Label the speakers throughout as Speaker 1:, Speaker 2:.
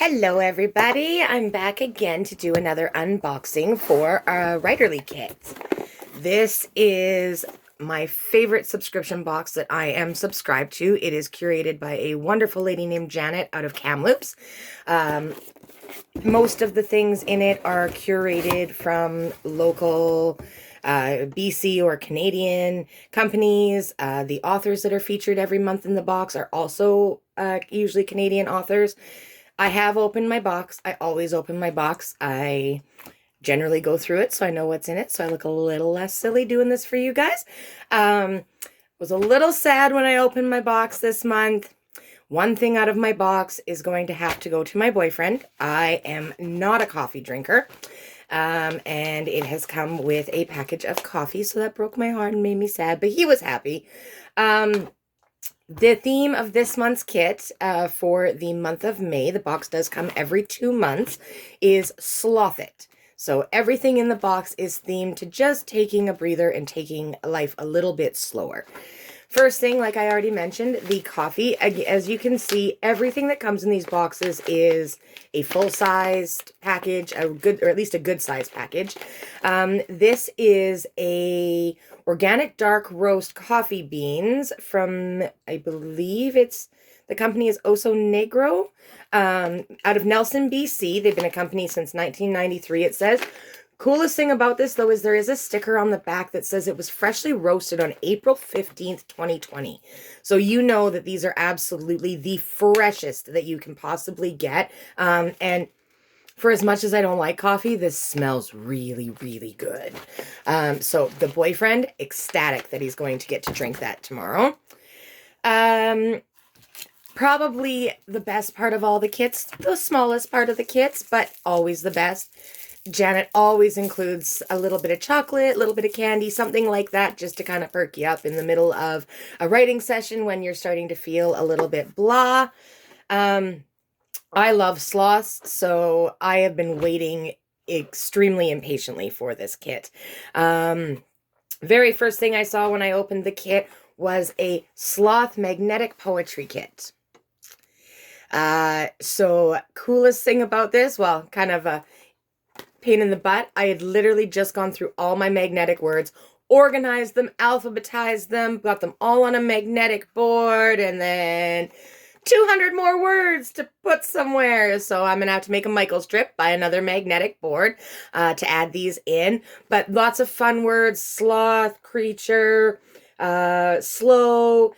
Speaker 1: Hello everybody, I'm back again to do another unboxing for our Writerly kit. This is my favorite subscription box that I am subscribed to. It is curated by a wonderful lady named Janet out of Kamloops. Most of the things in it are curated from local BC or Canadian companies. The authors that are featured every month in the box are also usually Canadian authors. I have opened my box. I always open my box. I generally go through it so I know what's in it, so I look a little less silly doing this for you guys. Was a little sad when I opened my box this month. One thing out of my box is going to have to go to my boyfriend. I am not a coffee drinker, and it has come with a package of coffee, so that broke my heart and made me sad, but he was happy. The theme of this month's kit for the month of May, the box does come every 2 months, is Sloth It. So everything in the box is themed to just taking a breather and taking life a little bit slower. First thing, like I already mentioned, the coffee. As you can see, everything that comes in these boxes is a full-sized package, or at least a good-sized package. This is a organic dark roast coffee beans from, I believe the company is Oso Negro, out of Nelson, BC. They've been a company since 1993, it says. Coolest thing about this, though, is there is a sticker on the back that says it was freshly roasted on April 15th, 2020. So you know that these are absolutely the freshest that you can possibly get. And for as much as I don't like coffee, this smells really, really good. So the boyfriend, ecstatic that he's going to get to drink that tomorrow. Probably the best part of all the kits, the smallest part of the kits, but always the best. Janet always includes a little bit of chocolate, a little bit of candy, something like that, just to kind of perk you up in the middle of a writing session when you're starting to feel a little bit blah. I love sloths, so I have been waiting extremely impatiently for this kit. Very first thing I saw when I opened the kit was a sloth magnetic poetry kit. So coolest thing about this, well, kind of a pain in the butt. I had literally just gone through all my magnetic words, organized them, alphabetized them, got them all on a magnetic board, and then 200 more words to put somewhere. So I'm gonna have to make a Michael's trip, buy another magnetic board to add these in. But lots of fun words: sloth, creature, slow,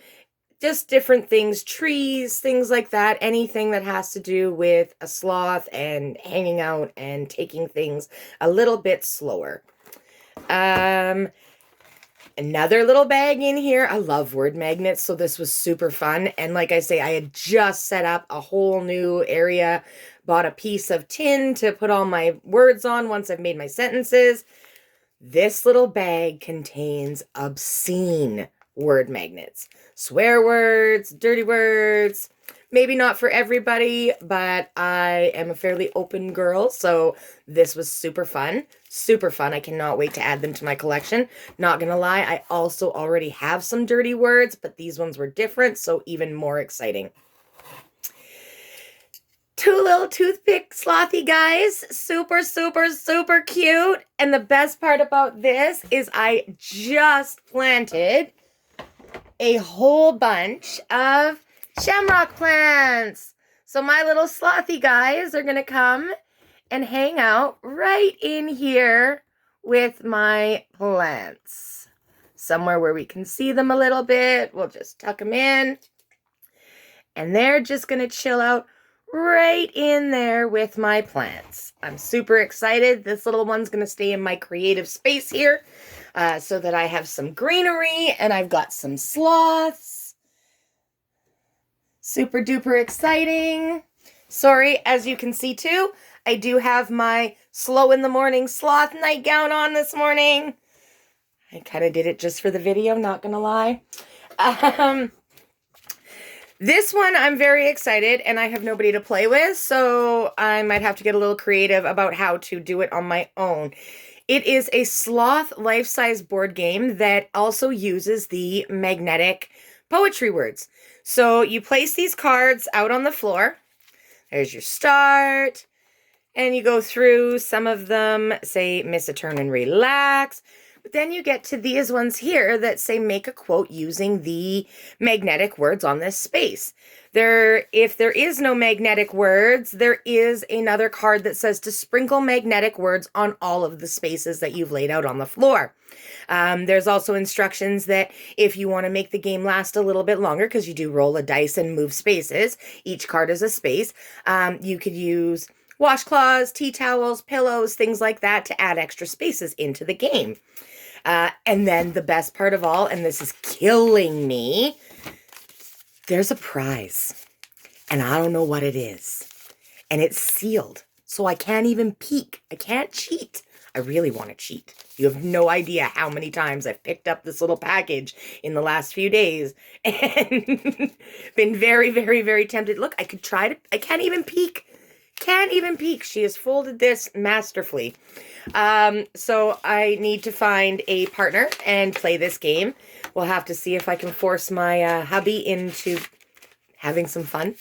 Speaker 1: just different things, trees, things like that. Anything that has to do with a sloth and hanging out and taking things a little bit slower. Another little bag in here. I love word magnets, so this was super fun. And like I say, I had just set up a whole new area, bought a piece of tin to put all my words on once I've made my sentences. This little bag contains obscene word magnets. Swear words, dirty words. Maybe not for everybody, but I am a fairly open girl, so this was super fun. Super fun. I cannot wait to add them to my collection. Not gonna lie, I also already have some dirty words, but these ones were different, so even more exciting. Two little toothpick slothy guys. Super, super, super cute. And the best part about this is I just planted a whole bunch of shamrock plants. So my little slothy guys are going to come and hang out right in here with my plants. Somewhere where we can see them a little bit. We'll just tuck them in. And they're just going to chill out right in there with my plants. I'm super excited. This little one's going to stay in my creative space here so that I have some greenery and I've got some sloths. Super duper exciting. Sorry, as you can see too, I do have my slow in the morning sloth nightgown on this morning. I kind of did it just for the video, not gonna lie. This one I'm very excited, and I have nobody to play with, so I might have to get a little creative about how to do it on my own. It is a sloth life-size board game that also uses the magnetic poetry words. So you place these cards out on the floor. There's your start. And you go through some of them, say, miss a turn and relax. But then you get to these ones here that say make a quote using the magnetic words on this space. If there is no magnetic words, there is another card that says to sprinkle magnetic words on all of the spaces that you've laid out on the floor. There's also instructions that if you want to make the game last a little bit longer, because you do roll a dice and move spaces, each card is a space, you could use washcloths, tea towels, pillows, things like that to add extra spaces into the game. And then the best part of all, and this is killing me, there's a prize. And I don't know what it is. And it's sealed. So I can't even peek. I can't cheat. I really want to cheat. You have no idea how many times I've picked up this little package in the last few days and been very, very, very tempted. Look, I could try to, I can't even peek. Can't even peek. She has folded this masterfully. So I need to find a partner and play this game. We'll have to see if I can force my hubby into having some fun.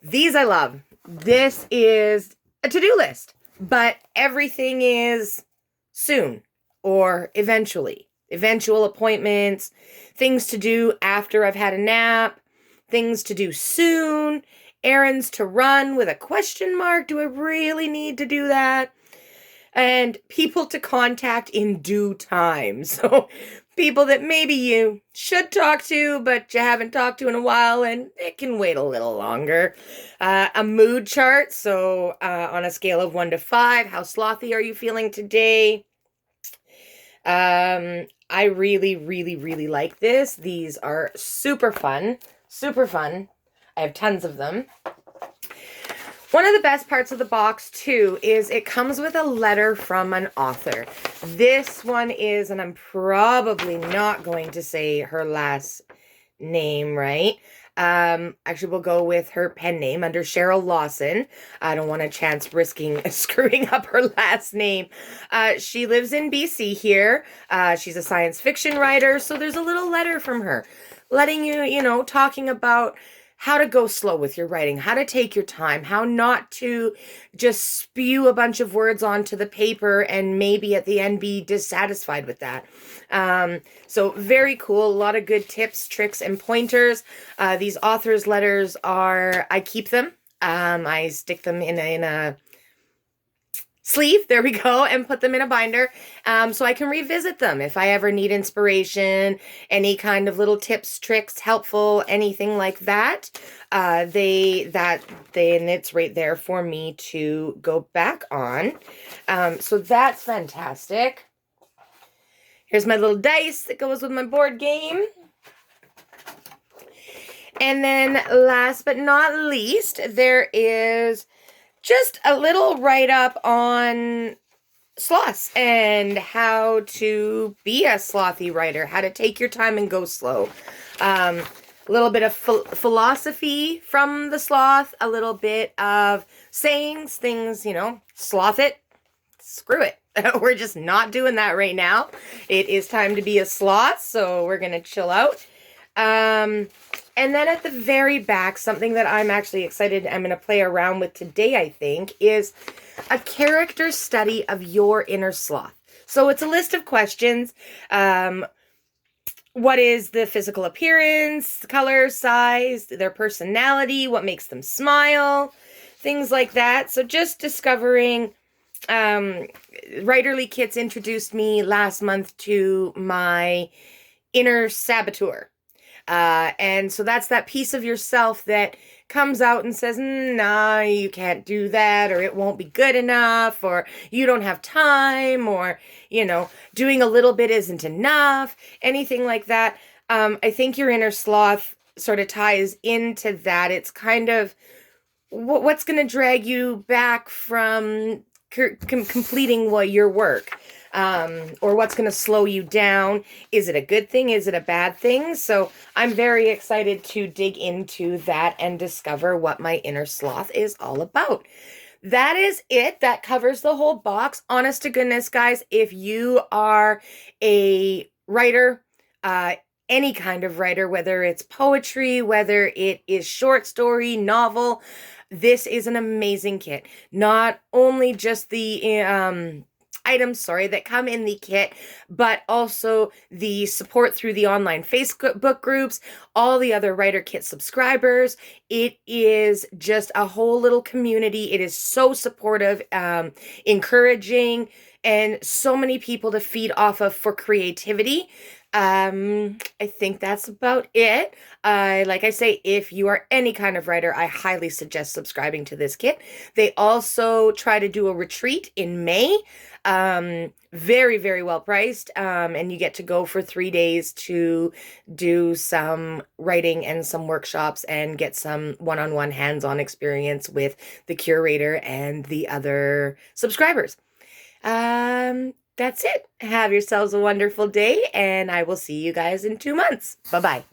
Speaker 1: These I love. This is a to-do list, but everything is soon or eventually. Eventual appointments, things to do after I've had a nap, things to do soon, errands to run with a question mark. Do I really need to do that? And people to contact in due time. So people that maybe you should talk to, but you haven't talked to in a while, and it can wait a little longer. A mood chart. So on a scale of 1 to 5, how slothy are you feeling today? I really, really, really like this. These are super fun. Super fun. I have tons of them. One of the best parts of the box, too, is it comes with a letter from an author. This one is, and I'm probably not going to say her last name right. Actually, we'll go with her pen name under Cheryl Lawson. I don't want a chance risking screwing up her last name. She lives in BC here. She's a science fiction writer, so there's a little letter from her letting you, talking about how to go slow with your writing, how to take your time, how not to just spew a bunch of words onto the paper and maybe at the end be dissatisfied with that. So very cool. A lot of good tips, tricks, and pointers. These authors' letters I keep them. I stick them in a sleeve, there we go, and put them in a binder so I can revisit them if I ever need inspiration, any kind of little tips, tricks, helpful, anything like that. And it's right there for me to go back on. So that's fantastic. Here's my little dice that goes with my board game. And then last but not least, there is just a little write-up on sloths and how to be a slothy writer, how to take your time and go slow. A little bit of philosophy from the sloth, a little bit of sayings, things, sloth it, screw it. We're just not doing that right now. It is time to be a sloth, so we're going to chill out. And then at the very back, something that I'm actually excited, I'm going to play around with today, I think, is a character study of your inner sloth. So it's a list of questions. What is the physical appearance, color, size, their personality, what makes them smile, things like that. So just discovering, Writerly Kits introduced me last month to my inner saboteur. And so that's that piece of yourself that comes out and says, nah, you can't do that, or it won't be good enough, or you don't have time, or, doing a little bit isn't enough, anything like that. I think your inner sloth sort of ties into that. It's kind of what's going to drag you back from completing your work. Or what's going to slow you down. Is it a good thing? Is it a bad thing? So I'm very excited to dig into that and discover what my inner sloth is all about. That is it. That covers the whole box. Honest to goodness, guys, if you are a writer, any kind of writer, whether it's poetry, whether it is short story, novel. This is an amazing kit. Not only just the items, sorry, that come in the kit, but also the support through the online Facebook groups, all the other writer kit subscribers. It is just a whole little community. It is so supportive, encouraging, and so many people to feed off of for creativity. I think that's about it. Like I say, if you are any kind of writer, I highly suggest subscribing to this kit. They also try to do a retreat in May. Very, very well priced. And you get to go for 3 days to do some writing and some workshops and get some one-on-one hands-on experience with the curator and the other subscribers. That's it. Have yourselves a wonderful day, and I will see you guys in 2 months. Bye-bye.